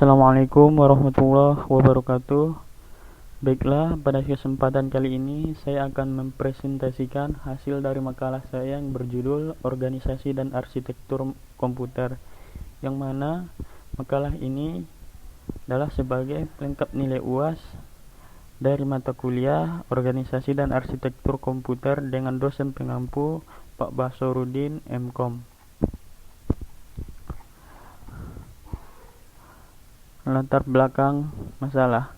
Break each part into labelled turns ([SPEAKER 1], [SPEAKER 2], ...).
[SPEAKER 1] Assalamualaikum warahmatullahi wabarakatuh. Baiklah, pada kesempatan kali ini saya akan mempresentasikan hasil dari makalah saya yang berjudul Organisasi dan Arsitektur Komputer, yang mana makalah ini adalah sebagai pelengkap nilai UAS dari mata kuliah Organisasi dan Arsitektur Komputer dengan dosen pengampu Pak Basorudin MKom. Latar belakang masalah.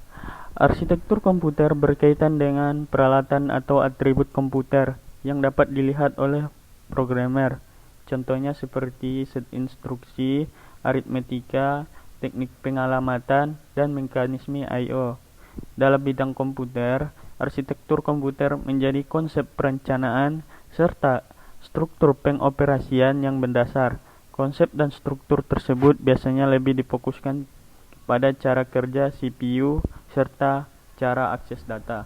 [SPEAKER 1] Arsitektur komputer berkaitan dengan peralatan atau atribut komputer yang dapat dilihat oleh programmer. Contohnya seperti set instruksi, aritmetika, teknik pengalamatan, dan mekanisme I/O. Dalam bidang komputer, arsitektur komputer menjadi konsep perencanaan serta struktur pengoperasian yang mendasar. Konsep dan struktur tersebut biasanya lebih difokuskan pada cara kerja CPU serta cara akses data.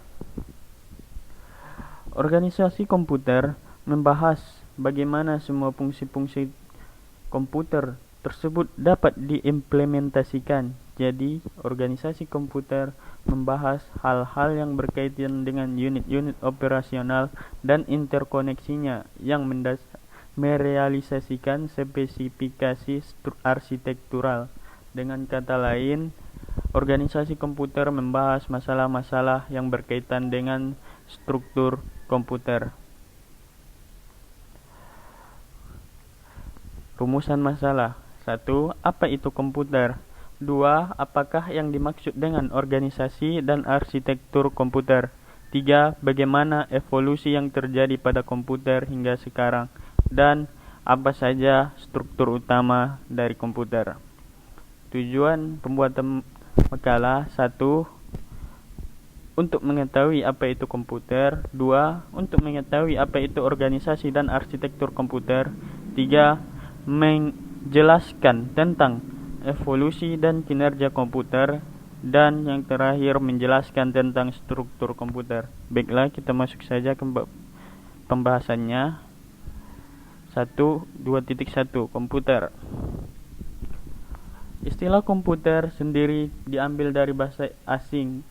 [SPEAKER 1] Organisasi komputer membahas bagaimana semua fungsi-fungsi komputer tersebut dapat diimplementasikan. Jadi, organisasi komputer membahas hal-hal yang berkaitan dengan unit-unit operasional dan interkoneksinya yang merealisasikan spesifikasi arsitektural. Dengan kata lain, organisasi komputer membahas masalah-masalah yang berkaitan dengan struktur komputer. Rumusan masalah. 1. Apa itu komputer? 2. Apakah yang dimaksud dengan organisasi dan arsitektur komputer? 3. Bagaimana evolusi yang terjadi pada komputer hingga sekarang? Dan apa saja struktur utama dari komputer? Tujuan pembuatan makalah: 1. Untuk mengetahui apa itu komputer. 2. Untuk mengetahui apa itu organisasi dan arsitektur komputer. 3. Menjelaskan tentang evolusi dan kinerja komputer. Dan yang terakhir, menjelaskan tentang struktur komputer. Baiklah, kita masuk saja ke pembahasannya. 2.1 Komputer. Istilah komputer sendiri diambil dari bahasa asing,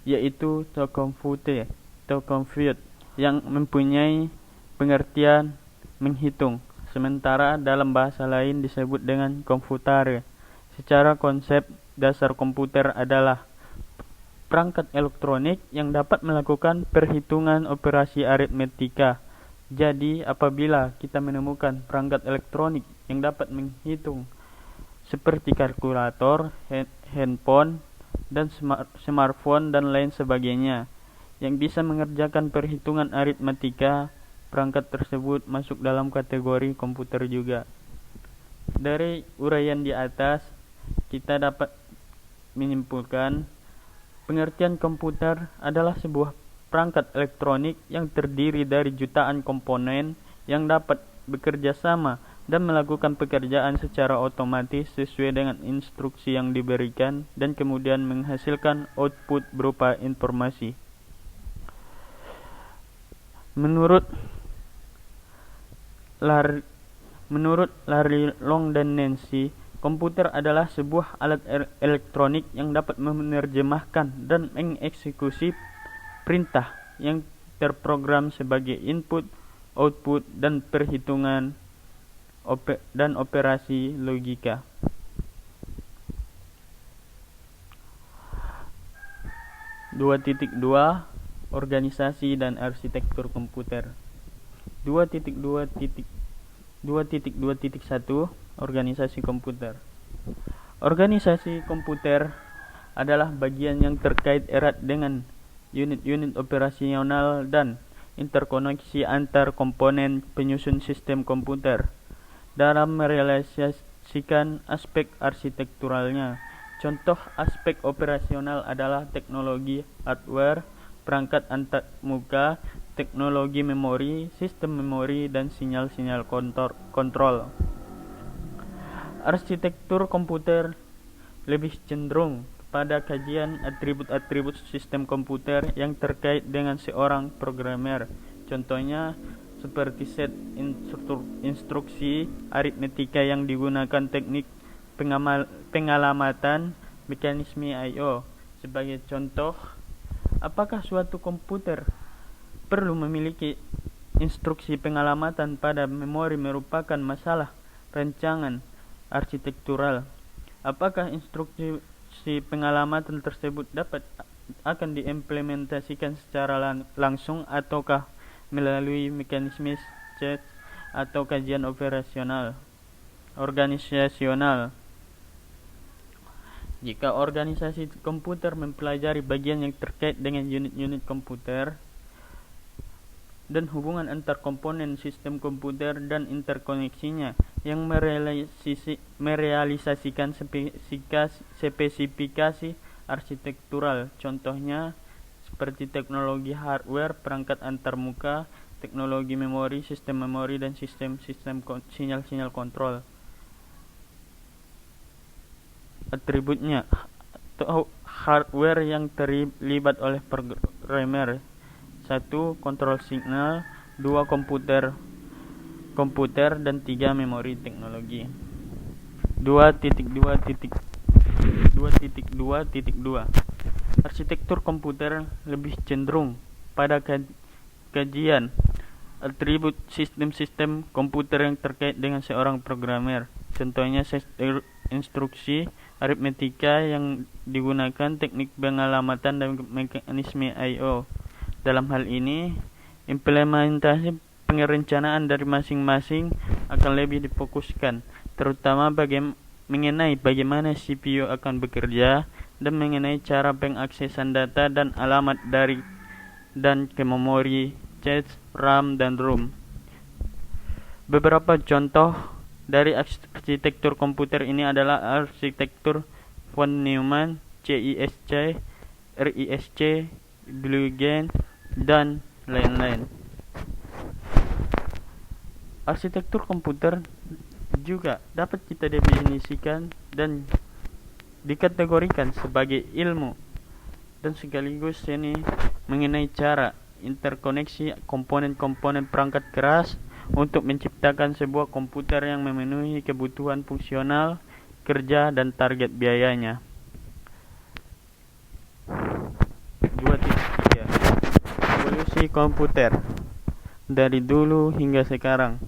[SPEAKER 1] yaitu to compute, yang mempunyai pengertian menghitung, sementara dalam bahasa lain disebut dengan computare. Secara konsep, dasar komputer adalah perangkat elektronik yang dapat melakukan perhitungan operasi aritmetika. Jadi, apabila kita menemukan perangkat elektronik yang dapat menghitung seperti kalkulator, handphone, dan smartphone dan lain sebagainya, yang bisa mengerjakan perhitungan aritmetika, perangkat tersebut masuk dalam kategori komputer juga. Dari uraian di atas, kita dapat menyimpulkan pengertian komputer adalah sebuah perangkat elektronik yang terdiri dari jutaan komponen yang dapat bekerja sama dan melakukan pekerjaan secara otomatis sesuai dengan instruksi yang diberikan dan kemudian menghasilkan output berupa informasi. Menurut Larry Long dan Nancy, komputer adalah sebuah alat elektronik yang dapat menerjemahkan dan mengeksekusi perintah yang terprogram sebagai input, output, dan perhitungan dan operasi logika. (2.2) Organisasi dan arsitektur komputer. 2.2.1 Organisasi komputer. Organisasi komputer adalah bagian yang terkait erat dengan unit-unit operasional dan interkoneksi antar komponen penyusun sistem komputer dalam merealisasikan aspek arsitekturalnya. Contoh aspek operasional adalah teknologi hardware, perangkat antarmuka, teknologi memori, sistem memori, dan sinyal-sinyal kontrol. Arsitektur komputer lebih cenderung pada kajian atribut-atribut sistem komputer yang terkait dengan seorang programmer. Contohnya seperti set instruksi aritmetika yang digunakan teknik pengalamatan mekanisme I/O. Sebagai contoh, apakah suatu komputer perlu memiliki instruksi pengalamatan pada memori merupakan masalah rancangan arsitektural? Apakah instruksi pengalamatan tersebut akan diimplementasikan secara langsung ataukah melalui mekanisme chat atau kajian organisasional? Jika organisasi komputer mempelajari bagian yang terkait dengan unit-unit komputer dan hubungan antar komponen sistem komputer dan interkoneksinya yang merealisasikan spesifikasi arsitektural, contohnya seperti teknologi hardware, perangkat antarmuka, teknologi memori, sistem memori, dan sistem sinyal-sinyal kontrol. Atributnya atau hardware yang terlibat oleh programmer: 1. Kontrol signal, 2. komputer, dan 3. memori teknologi. 2.2.2 Arsitektur komputer lebih cenderung pada kajian atribut sistem-sistem komputer yang terkait dengan seorang programmer. Contohnya instruksi aritmetika yang digunakan, teknik pengalamatan, dan mekanisme I/O. Dalam hal ini, implementasi perencanaan dari masing-masing akan lebih difokuskan, terutama mengenai bagaimana CPU akan bekerja dan mengenai cara pengaksesan data dan alamat dan ke memori, cache, RAM, dan ROM. Beberapa contoh dari arsitektur komputer ini adalah arsitektur von Neumann, CISC, RISC, Blue-Gen, dan lain-lain. Arsitektur komputer juga dapat kita definisikan dan dikategorikan sebagai ilmu dan sekaligus seni mengenai cara interkoneksi komponen-komponen perangkat keras untuk menciptakan sebuah komputer yang memenuhi kebutuhan fungsional, kerja, dan target biayanya. 2.3 Evolusi komputer dari dulu hingga sekarang.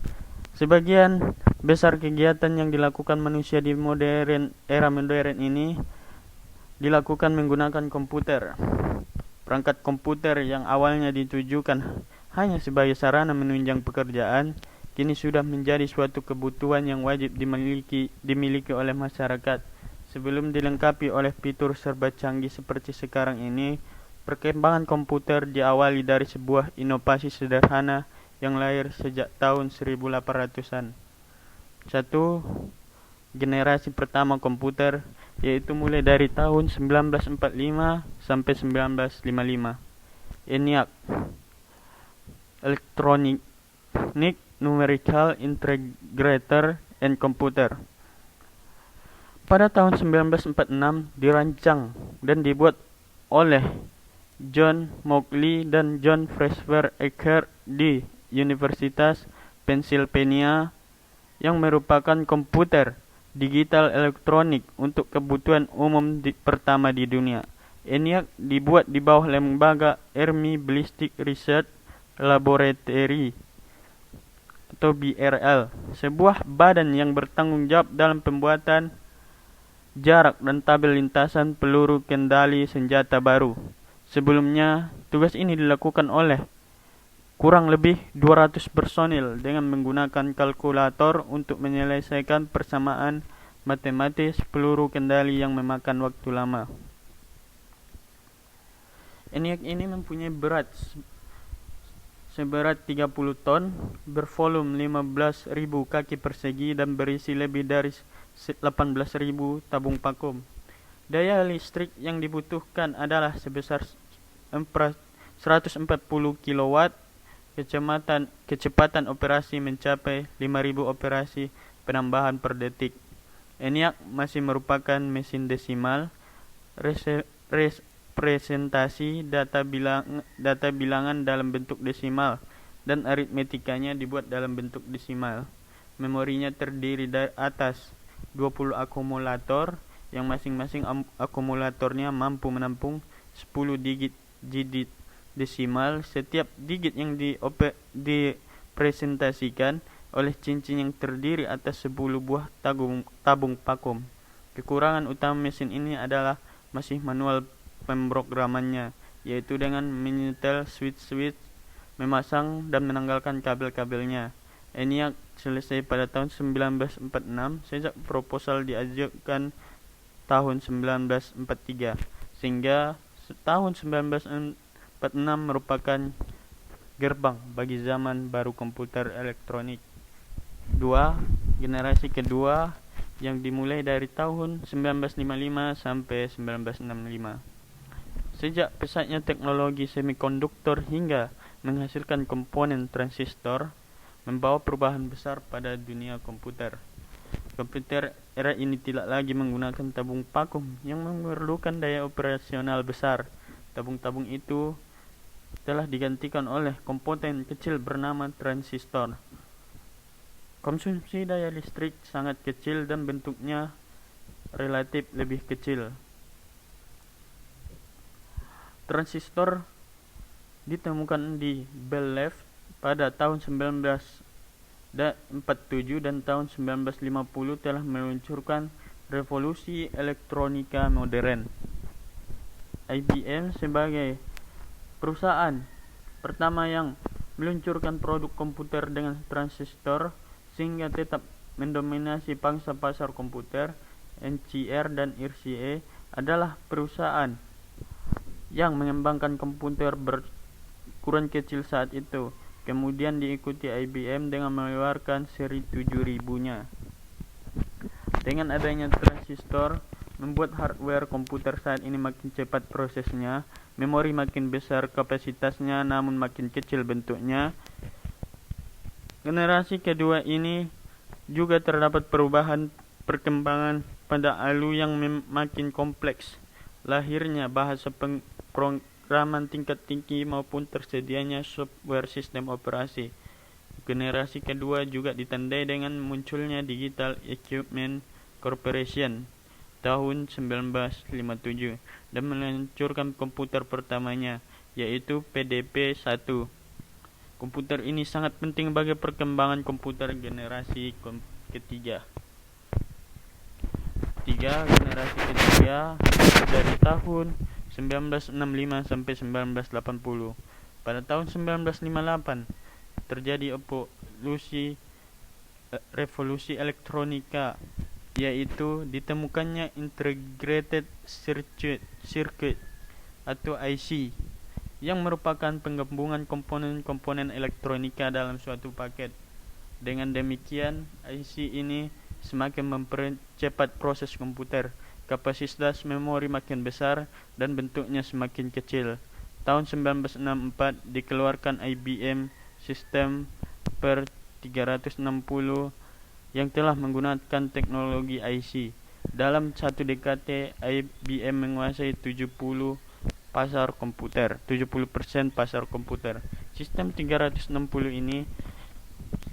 [SPEAKER 1] Sebagian besar kegiatan yang dilakukan manusia di era modern ini dilakukan menggunakan komputer. Perangkat komputer yang awalnya ditujukan hanya sebagai sarana menunjang pekerjaan, kini sudah menjadi suatu kebutuhan yang wajib dimiliki oleh masyarakat. Sebelum dilengkapi oleh fitur serba canggih seperti sekarang ini, perkembangan komputer diawali dari sebuah inovasi sederhana yang lahir sejak tahun 1800-an. 1. Generasi pertama komputer, yaitu mulai dari tahun 1945 sampai 1955. ENIAC, Electronic Numerical Integrator and Computer. Pada tahun 1946 dirancang dan dibuat oleh John Mauchly dan John Fresher Eckert di Universitas Pennsylvania, yang merupakan komputer digital elektronik untuk kebutuhan umum pertama di dunia. ENIAC dibuat di bawah lembaga Army Ballistic Research Laboratory atau BRL, sebuah badan yang bertanggung jawab dalam pembuatan jarak dan tabel lintasan peluru kendali senjata baru. Sebelumnya, tugas ini dilakukan oleh kurang lebih 200 personil dengan menggunakan kalkulator untuk menyelesaikan persamaan matematis peluru kendali yang memakan waktu lama. ENIAC ini mempunyai berat seberat 30 ton, bervolume 15.000 kaki persegi, dan berisi lebih dari 18.000 tabung vakum. Daya listrik yang dibutuhkan adalah sebesar 140 kW. Kecepatan operasi mencapai 5.000 operasi penambahan per detik. ENIAC masih merupakan mesin desimal. Representasi data bilangan dalam bentuk desimal dan aritmetikanya dibuat dalam bentuk desimal. Memorinya terdiri dari atas 20 akumulator yang masing-masing akumulatornya mampu menampung 10 digit desimal. Setiap digit yang dipresentasikan oleh cincin yang terdiri atas 10 buah tabung vakum. Kekurangan utama mesin ini adalah masih manual pemrogramannya, yaitu dengan menyetel switch, memasang dan menanggalkan kabel-kabelnya. ENIAC selesai pada tahun 1946 sejak proposal diajukan tahun 1943, sehingga tahun 1946 merupakan gerbang bagi zaman baru komputer elektronik. Generasi kedua yang dimulai dari tahun 1955 sampai 1965. Sejak pesatnya teknologi semikonduktor hingga menghasilkan komponen transistor, membawa perubahan besar pada dunia komputer. Komputer era ini tidak lagi menggunakan tabung vakum yang memerlukan daya operasional besar. Tabung-tabung itu telah digantikan oleh komponen kecil bernama transistor. Konsumsi daya listrik sangat kecil dan bentuknya relatif lebih kecil. Transistor ditemukan di Bell Labs pada tahun 1947 dan tahun 1950 telah meluncurkan revolusi elektronika modern. IBM sebagai perusahaan pertama yang meluncurkan produk komputer dengan transistor sehingga tetap mendominasi pangsa pasar komputer. NCR dan RCA adalah perusahaan yang mengembangkan komputer berukuran kecil saat itu. Kemudian diikuti IBM dengan mengeluarkan seri 7000-nya. Dengan adanya transistor, membuat hardware komputer saat ini makin cepat prosesnya, memori makin besar kapasitasnya namun makin kecil bentuknya. Generasi kedua ini juga terdapat perubahan perkembangan pada ALU yang makin kompleks. Lahirnya bahasa pemrograman tingkat tinggi maupun tersedianya software sistem operasi. Generasi kedua juga ditandai dengan munculnya Digital Equipment Corporation tahun 1957 dan meluncurkan komputer pertamanya, yaitu PDP-1. Komputer ini sangat penting bagi perkembangan komputer generasi ketiga. Generasi ketiga dari tahun 1965 sampai 1980. Pada tahun 1958 terjadi revolusi elektronika, yaitu ditemukannya Integrated Circuit atau IC, yang merupakan penggabungan komponen-komponen elektronika dalam suatu paket. Dengan demikian, IC ini semakin mempercepat proses komputer. Kapasitas memori makin besar dan bentuknya semakin kecil. Tahun 1964 dikeluarkan IBM System per 360 yang telah menggunakan teknologi IC. Dalam satu dekade, IBM menguasai 70% pasar komputer. Sistem 360 ini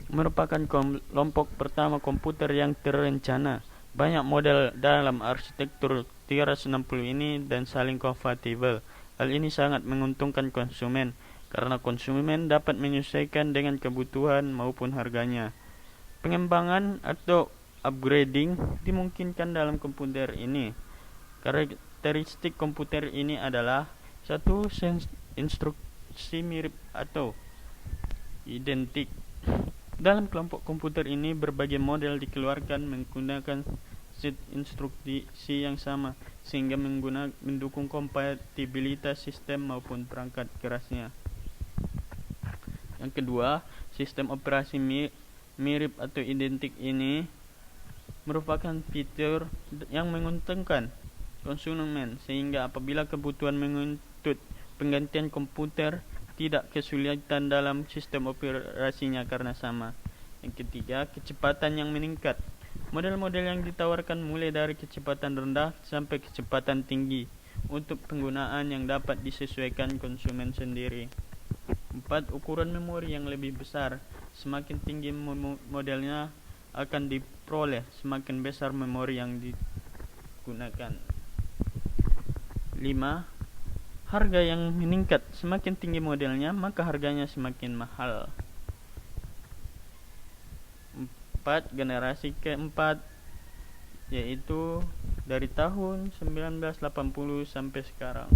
[SPEAKER 1] merupakan kelompok pertama komputer yang terencana. Banyak model dalam arsitektur 360 ini dan saling kompatibel. Hal ini sangat menguntungkan konsumen karena konsumen dapat menyesuaikan dengan kebutuhan maupun harganya. Pengembangan atau upgrading dimungkinkan dalam komputer ini. Karakteristik komputer ini adalah satu, instruksi mirip atau identik. Dalam kelompok komputer ini berbagai model dikeluarkan menggunakan set instruksi yang sama sehingga mendukung kompatibilitas sistem maupun perangkat kerasnya. Yang kedua, sistem operasi mirip atau identik ini merupakan fitur yang menguntungkan konsumen sehingga apabila kebutuhan menuntut penggantian komputer, tidak kesulitan dalam sistem operasinya karena sama. Yang ketiga, kecepatan yang meningkat. Model-model yang ditawarkan mulai dari kecepatan rendah sampai kecepatan tinggi untuk penggunaan yang dapat disesuaikan konsumen sendiri. 4. Ukuran memori yang lebih besar. Semakin tinggi modelnya akan diperoleh semakin besar memori yang digunakan. 5. Harga yang meningkat. Semakin tinggi modelnya, maka harganya semakin mahal. 4. Generasi keempat, yaitu dari tahun 1980 sampai sekarang.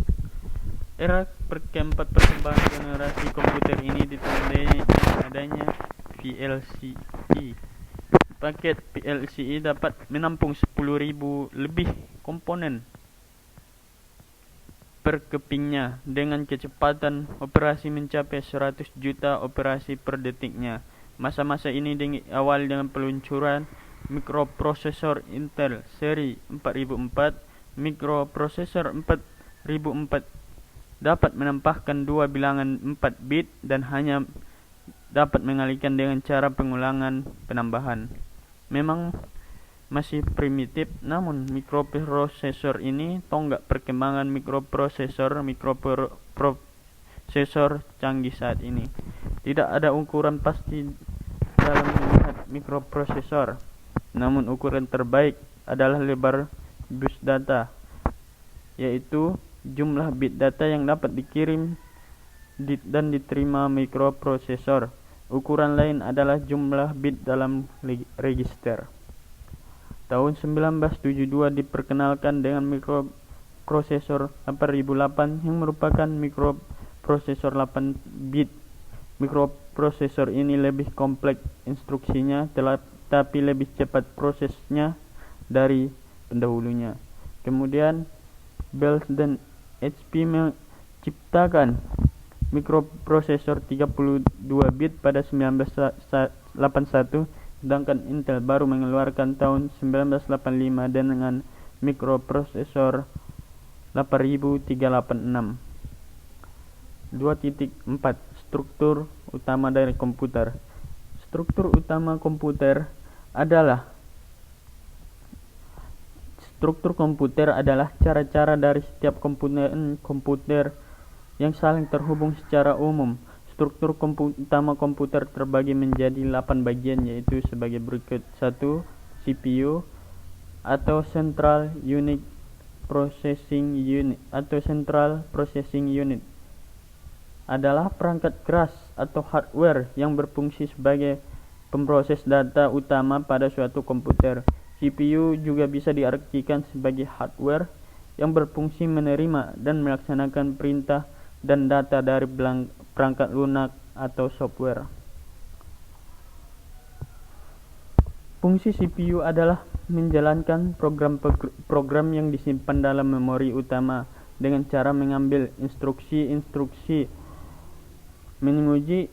[SPEAKER 1] Era keempat perkembangan generasi komputer ini ditandai adanya PLCE. Paket PLCE dapat menampung 10.000 lebih komponen per kepingnya dengan kecepatan operasi mencapai 100 juta operasi per detiknya. Masa-masa ini awal dengan peluncuran mikroprosesor Intel seri 4004. Mikroprosesor 4004 dapat menambahkan dua bilangan 4 bit dan hanya dapat mengalihkan dengan cara pengulangan penambahan. Memang masih primitif, namun mikroprosesor ini tonggak perkembangan mikroprosesor canggih saat ini. Tidak ada ukuran pasti dalam melihat mikroprosesor, namun ukuran terbaik adalah lebar bus data, yaitu jumlah bit data yang dapat dikirim dan diterima mikroprosesor. Ukuran lain adalah jumlah bit dalam register. Tahun 1972 diperkenalkan dengan mikroprosesor 8008 yang merupakan mikroprosesor 8 bit. Mikroprosesor ini lebih kompleks instruksinya, tapi lebih cepat prosesnya dari pendahulunya. Kemudian Bell dan HP menciptakan mikroprosesor 32 bit pada 1981, sedangkan Intel baru mengeluarkan tahun 1985 dengan mikroprosesor 8386. 2.4 Struktur utama dari komputer. Struktur utama komputer adalah cara-cara dari setiap komputer yang saling terhubung secara umum. Struktur utama komputer terbagi menjadi 8 bagian, yaitu sebagai berikut. 1. CPU atau Central Unit Processing Unit atau Central Processing Unit adalah perangkat keras atau hardware yang berfungsi sebagai pemroses data utama pada suatu komputer. CPU juga bisa diartikan sebagai hardware yang berfungsi menerima dan melaksanakan perintah dan data dari perangkat lunak atau software. Fungsi CPU adalah menjalankan program yang disimpan dalam memori utama dengan cara mengambil instruksi, menguji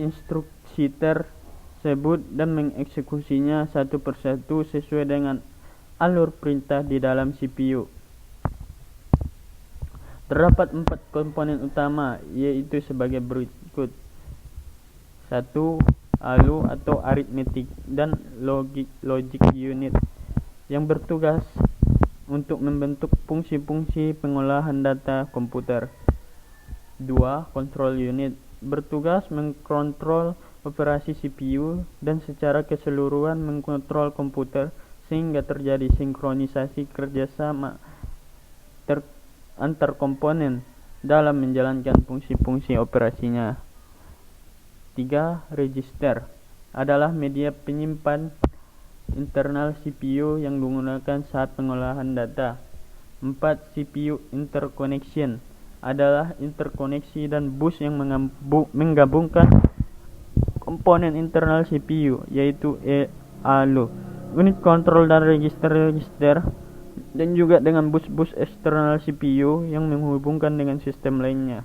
[SPEAKER 1] instruksi tersebut dan mengeksekusinya satu persatu sesuai dengan alur perintah di dalam CPU. Terdapat 4 komponen utama, yaitu sebagai berikut. 1. ALU atau Arithmetic dan Logic Unit yang bertugas untuk membentuk fungsi-fungsi pengolahan data komputer. 2. Control Unit bertugas mengkontrol operasi CPU dan secara keseluruhan mengkontrol komputer sehingga terjadi sinkronisasi kerjasama antar komponen dalam menjalankan fungsi-fungsi operasinya. 3. Register adalah media penyimpan internal CPU yang digunakan saat pengolahan data. 4. CPU Interconnection adalah interkoneksi dan bus yang menggabungkan komponen internal CPU, yaitu ALU, unit kontrol dan register, dan juga dengan bus-bus eksternal CPU yang menghubungkan dengan sistem lainnya.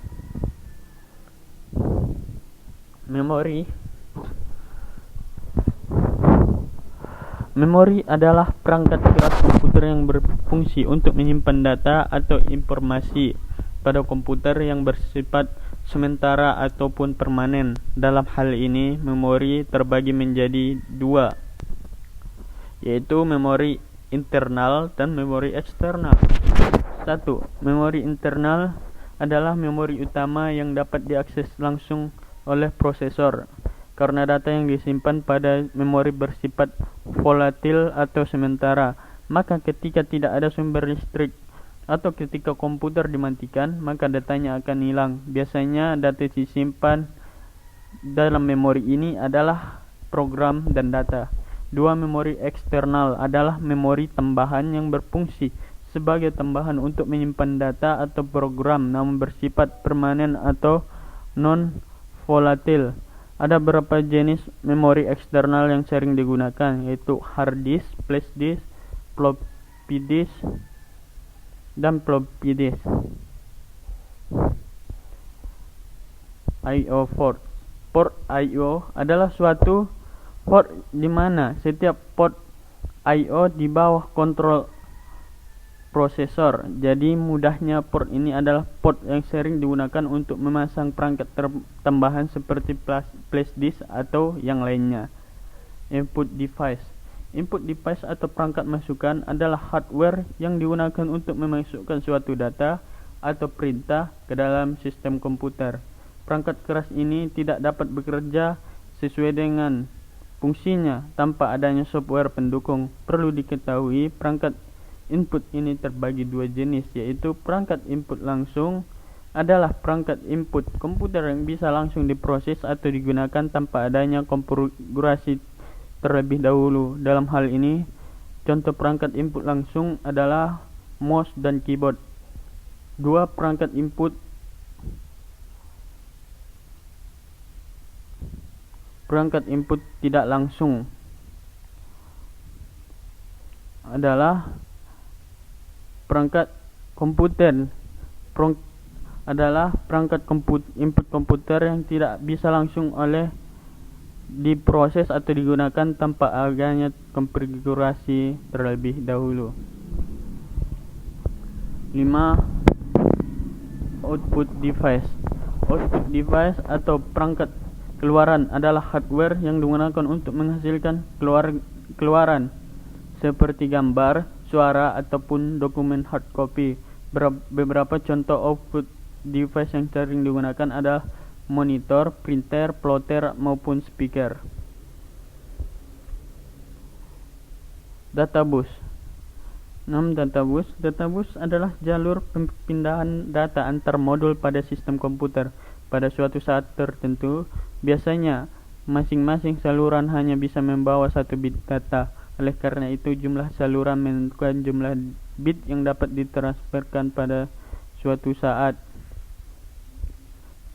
[SPEAKER 1] Memori adalah perangkat keras komputer yang berfungsi untuk menyimpan data atau informasi pada komputer yang bersifat sementara ataupun permanen. Dalam hal ini, memori terbagi menjadi 2, yaitu memori internal dan memori eksternal. 1. Memori internal adalah memori utama yang dapat diakses langsung oleh prosesor. karena data yang disimpan pada memori bersifat volatil atau sementara. Maka ketika tidak ada sumber listrik atau ketika komputer dimatikan, maka datanya akan hilang. Biasanya data disimpan dalam memori ini adalah program dan data. Dua memori eksternal adalah memori tambahan yang berfungsi sebagai tambahan untuk menyimpan data atau program namun bersifat permanen atau non-volatil. Ada beberapa jenis memori eksternal yang sering digunakan, yaitu hard disk, flash disk, floppy disk, dan floppy disk. I/O port. Port I/O adalah suatu port di mana setiap port I/O di bawah kontrol prosesor. Jadi mudahnya port ini adalah port yang sering digunakan untuk memasang perangkat tambahan seperti flash disk atau yang lainnya. Input device. Input device atau perangkat masukan adalah hardware yang digunakan untuk memasukkan suatu data atau perintah ke dalam sistem komputer. Perangkat keras ini tidak dapat bekerja sesuai dengan fungsinya tanpa adanya software pendukung. Perlu diketahui perangkat input ini terbagi dua jenis, yaitu perangkat input langsung adalah perangkat input komputer yang bisa langsung diproses atau digunakan tanpa adanya konfigurasi terlebih dahulu. Dalam hal ini, contoh perangkat input langsung adalah mouse dan keyboard. Dua perangkat input tidak langsung adalah perangkat komputer. Adalah perangkat input komputer yang tidak bisa langsung diproses atau digunakan tanpa adanya konfigurasi terlebih dahulu. 5. Output device. Output device atau perangkat keluaran adalah hardware yang digunakan untuk menghasilkan keluaran seperti gambar, suara, ataupun dokumen hard copy. Beberapa contoh output device yang sering digunakan adalah monitor, printer, plotter, maupun speaker. Databus. 6. Databus adalah jalur pemindahan data antar modul pada sistem komputer pada suatu saat tertentu. Biasanya masing-masing saluran hanya bisa membawa 1 bit data. Oleh karena itu, jumlah saluran menentukan jumlah bit yang dapat ditransferkan pada suatu saat.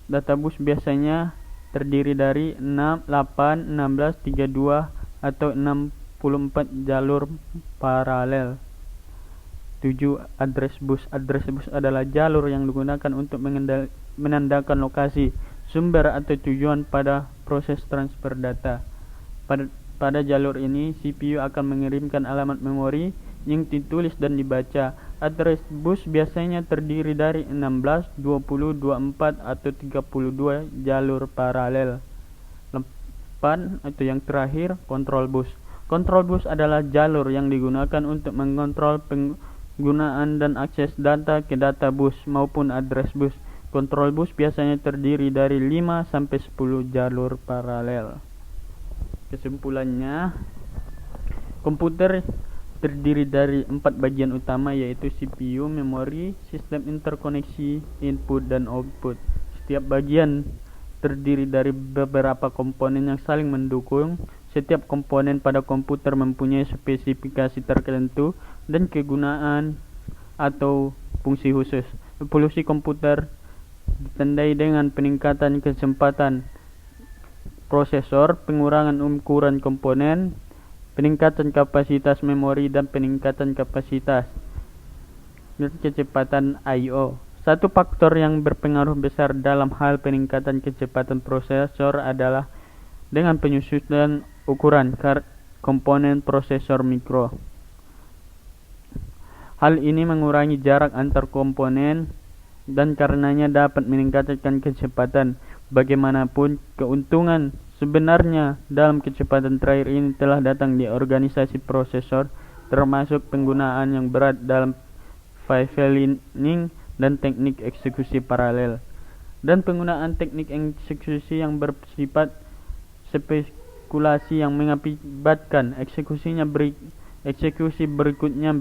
[SPEAKER 1] Databus biasanya terdiri dari 6, 8, 16, 32, atau 64 jalur paralel. 7. Address bus. Address bus adalah jalur yang digunakan untuk menandakan lokasi, sumber, atau tujuan pada proses transfer data. Pada jalur ini, CPU akan mengirimkan alamat memori yang ditulis dan dibaca. Address bus biasanya terdiri dari 16, 20, 24, atau 32 jalur paralel. 8. Atau yang terakhir, control bus. Control bus adalah jalur yang digunakan untuk mengontrol penggunaan dan akses data ke data bus maupun address bus. Control bus biasanya terdiri dari 5-10 jalur paralel. Kesimpulannya, komputer terdiri dari 4 bagian utama, yaitu CPU, memori, sistem interkoneksi, input, dan output. Setiap bagian terdiri dari beberapa komponen yang saling mendukung. Setiap komponen pada komputer mempunyai spesifikasi tertentu dan kegunaan atau fungsi khusus. Evolusi komputer ditandai dengan peningkatan kecepatan prosesor, pengurangan ukuran komponen, peningkatan kapasitas memori, dan peningkatan kapasitas dan kecepatan I/O. Satu faktor yang berpengaruh besar dalam hal peningkatan kecepatan prosesor adalah dengan penyusutan ukuran komponen prosesor mikro. Hal ini mengurangi jarak antar komponen dan karenanya dapat meningkatkan kecepatan. Bagaimanapun, keuntungan sebenarnya dalam kecepatan terakhir ini telah datang di organisasi prosesor, termasuk penggunaan yang berat dalam pipelining dan teknik eksekusi paralel, dan penggunaan teknik eksekusi yang bersifat spekulasi yang mengakibatkan eksekusi berikutnya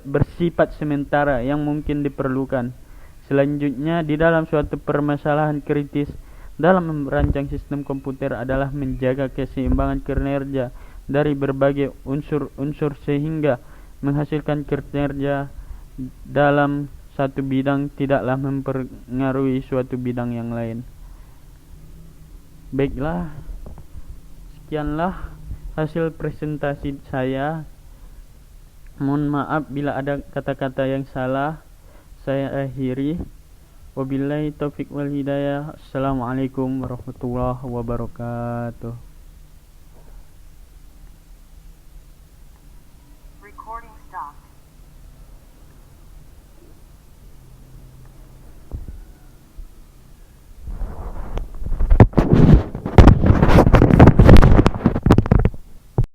[SPEAKER 1] bersifat sementara yang mungkin diperlukan. Selanjutnya, di dalam suatu permasalahan kritis dalam merancang sistem komputer adalah menjaga keseimbangan kinerja dari berbagai unsur-unsur sehingga menghasilkan kinerja dalam satu bidang tidaklah mempengaruhi suatu bidang yang lain. Baiklah, sekianlah hasil presentasi saya. Mohon maaf bila ada kata-kata yang salah. Saya akhiri. Wabillahi taufiq wal hidayah. Assalamualaikum warahmatullahi wabarakatuh.
[SPEAKER 2] Recording stopped.